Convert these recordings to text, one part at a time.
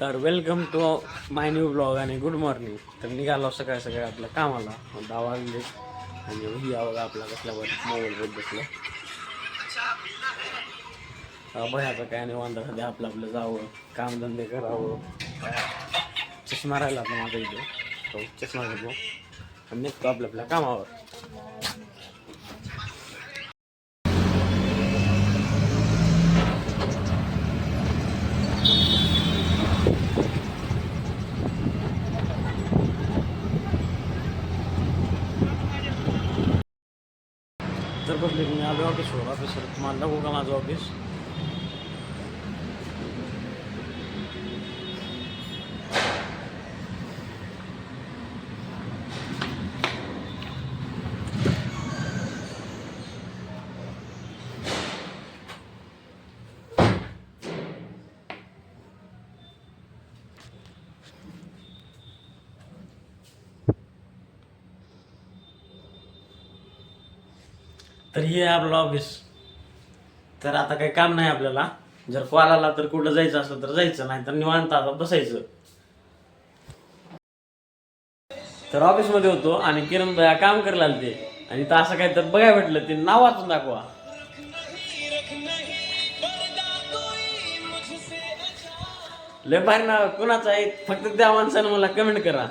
तर welcome to my new blog आणि good morning. तर निघालो सकाळ सकाळी आपल्या कामाला 10 वाजले आणि ही आवड आपला कसल्यावर मोबाईल बघत बसलो. भयाचं काय नाही वांदा सध्या आपलं आपलं जावं कामधंदे करावं. चष्मा राहिला आता माझा इथे तो चष्मा घेतो आणि निघतो आपल्या आपल्या कामावर. तर बघले मी आलो ऑफिसवर तुम्हाला दाखवू का माझं ऑफिस. तर हे आहे आपलं ऑफिस. तर आता काही काम नाही आपल्याला. जर कॉल आला तर कुठं जायचं असलं तर जायचं, नाही तर निवांत आता बसायचं. तर ऑफिसमध्ये होतो आणि किरण भैया काम करायला आलते आणि तर असं काय तर बघायला भेटलं, ते नाव वाचून दाखवा. लय भारी नाव कुणाचं आहे फक्त त्या माणसानं मला कमेंट करा.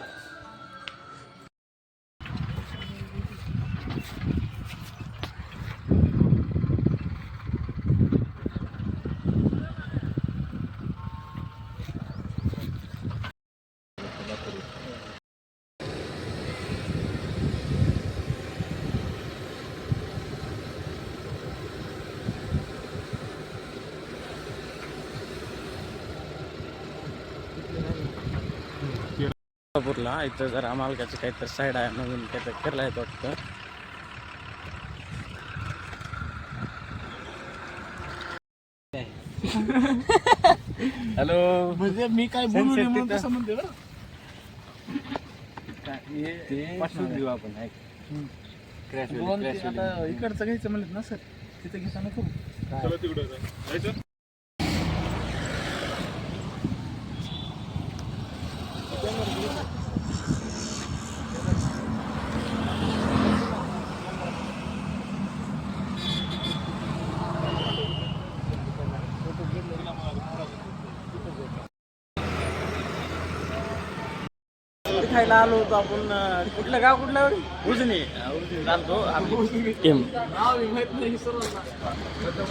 कोल्हापूरला इथं जरा मालकाची काहीतरी साईड आहे, नवीन काहीतरी करायला येत वाटतं. हॅलो म्हणजे मी काय बोलू नये म्हणून तसं म्हणते बरं. देऊ आपण दोन ते आता इकडचं घ्यायचं म्हणत ना सर, तिथे घेताना करू. खायला आलो होतो आपण. कुठलं गाव कुठलं उजनी चालतो आम्ही. नाव माहित नाही सर्वांना.